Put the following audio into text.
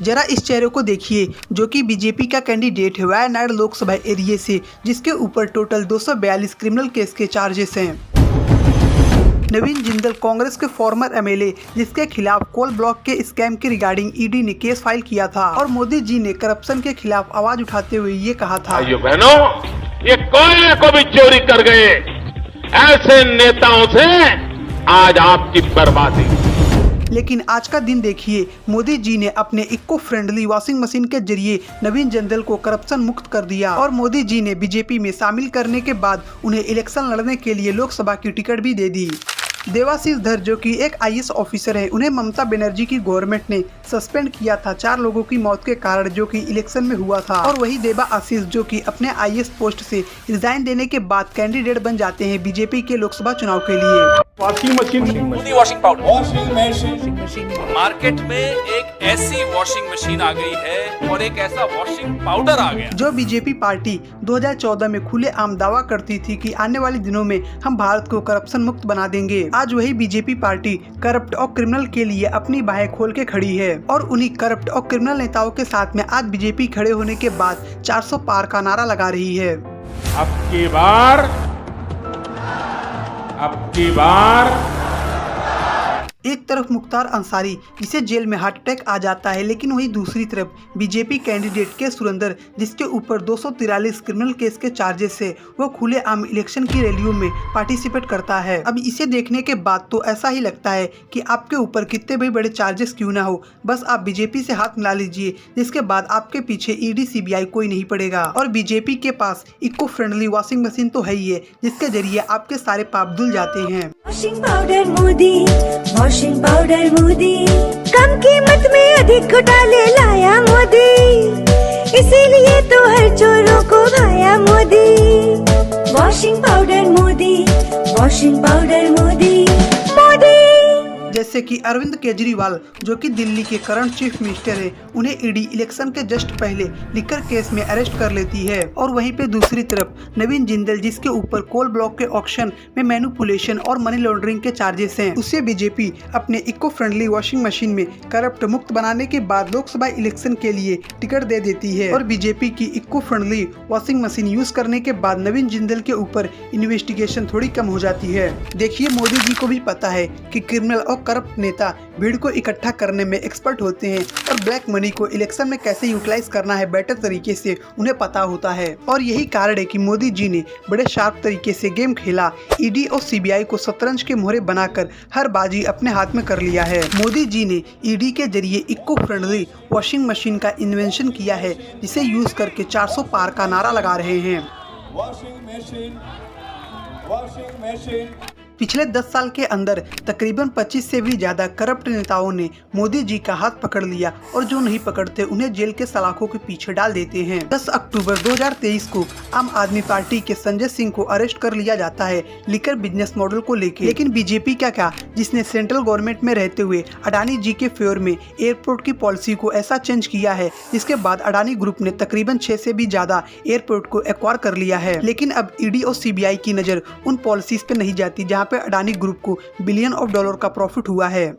जरा इस चेहरे को देखिए जो कि बीजेपी का कैंडिडेट है वायनाड लोकसभा एरिया से, जिसके ऊपर टोटल 242 क्रिमिनल केस के चार्जेस हैं। नवीन जिंदल कांग्रेस के फॉर्मर एमएलए, जिसके खिलाफ कोल ब्लॉक के स्कैम के रिगार्डिंग ईडी ने केस फाइल किया था और मोदी जी ने करप्शन के खिलाफ आवाज उठाते हुए ये कहा था, भाइयों बहनों, ये कोयले को भी चोरी कर गए ऐसे नेताओं से आज आपकी बर्बादी। लेकिन आज का दिन देखिए, मोदी जी ने अपने इको फ्रेंडली वॉशिंग मशीन के जरिए नवीन जिंदल को करप्शन मुक्त कर दिया और मोदी जी ने बीजेपी में शामिल करने के बाद उन्हें इलेक्शन लड़ने के लिए लोकसभा की टिकट भी दे दी। देवाशीष धर जो कि एक आईएएस ऑफिसर है, उन्हें ममता बनर्जी की गवर्नमेंट ने सस्पेंड किया था 4 लोगों की मौत के कारण, जो कि इलेक्शन में हुआ था। और वही देवा आशीष जो कि अपने आईएएस पोस्ट से रिजाइन देने के बाद कैंडिडेट बन जाते हैं बीजेपी के लोकसभा चुनाव के लिए। Washing machine, washing powder, washing machine market में एक ऐसी वॉशिंग मशीन आ गई है और एक ऐसा वॉशिंग पाउडर आ गया जो बीजेपी पार्टी 2014 में खुलेआम दावा करती थी कि आने वाले दिनों में हम भारत को करप्शन मुक्त बना देंगे। आज वही बीजेपी पार्टी करप्ट और क्रिमिनल के लिए अपनी बाहें खोल के खड़ी है और उन्हीं करप्ट और क्रिमिनल नेताओं के साथ में आज बीजेपी खड़े होने के बाद 400 पार का नारा लगा रही है। अब की बार एक तरफ मुख्तार अंसारी, जिसे जेल में हार्ट अटैक आ जाता है, लेकिन वही दूसरी तरफ बीजेपी कैंडिडेट के सुरेंद्र, जिसके ऊपर 243 क्रिमिनल केस के चार्जेस है, वो खुलेआम इलेक्शन की रैलियों में पार्टिसिपेट करता है। अब इसे देखने के बाद तो ऐसा ही लगता है कि आपके ऊपर कितने भी बड़े चार्जेस क्यों ना हो, बस आप बीजेपी से हाथ मिला लीजिए, जिसके बाद आपके पीछे ईडी सीबीआई कोई नहीं पड़ेगा। और बीजेपी के पास इको फ्रेंडली वॉशिंग मशीन तो है ही है, जिसके जरिए आपके सारे पाप धुल जाते हैं। Washing powder Modi, washing powder Modi, कम कीमत में अधिक घोटाले लाया मोदी, इसीलिए तो हर चोरों को भाया Modi. Washing powder Modi, washing powder Modi, Modi. जैसे कि अरविंद केजरीवाल जो कि दिल्ली के करंट चीफ मिनिस्टर है, उन्हें ईडी इलेक्शन के जस्ट पहले लिकर केस में अरेस्ट कर लेती है। और वहीं पे दूसरी तरफ नवीन जिंदल, जिसके ऊपर कोल ब्लॉक के ऑक्शन में मैनिपुलेशन और मनी लॉन्ड्रिंग के चार्जेस हैं, उसे बीजेपी अपने इको फ्रेंडली वॉशिंग मशीन में करप्ट मुक्त बनाने के बाद लोकसभा इलेक्शन के लिए टिकट दे देती है। और बीजेपी की eco friendly washing machine use करने के बाद नवीन जिंदल के ऊपर इन्वेस्टिगेशन थोड़ी कम हो जाती है। देखिए, मोदी जी को भी पता है कि क्रिमिनल और करप्ट नेता भीड़ को इकट्ठा करने में एक्सपर्ट होते हैं और ब्लैक मनी को इलेक्शन में कैसे यूटिलाइज करना है बेटर तरीके से उन्हें पता होता है। और यही कारण है कि मोदी जी ने बड़े शार्प तरीके से गेम खेला, ईडी और सीबीआई को शतरंज के मोहरे बनाकर हर बाजी अपने हाथ में कर लिया है। मोदी जी ने ईडी के जरिए इको फ्रेंडली वॉशिंग मशीन का इन्वेंशन किया है, जिसे यूज करके 400 पार का नारा लगा रहे हैं। Washing machine. पिछले 10 साल के अंदर तकरीबन 25 से भी ज्यादा करप्ट नेताओं ने मोदी जी का हाथ पकड़ लिया और जो नहीं पकड़ते उन्हें जेल के सलाखों के पीछे डाल देते हैं। 10 अक्टूबर 2023 को आम आदमी पार्टी के संजय सिंह को अरेस्ट कर लिया जाता है लिकर बिजनेस मॉडल को लेकर। लेकिन बीजेपी क्या जिसने सेंट्रल गवर्नमेंट में रहते हुए अडानी जी के फेवर में एयरपोर्ट की पॉलिसी को ऐसा चेंज किया है, जिसके बाद अडानी ग्रुप ने तकरीबन 6 से भी ज्यादा एयरपोर्ट को एक्वायर कर लिया है। लेकिन अब ईडी और सीबीआई की नजर उन पॉलिसीज पे नहीं जाती जहाँ पे अडानी ग्रुप को बिलियन ऑफ डॉलर का प्रॉफिट हुआ है।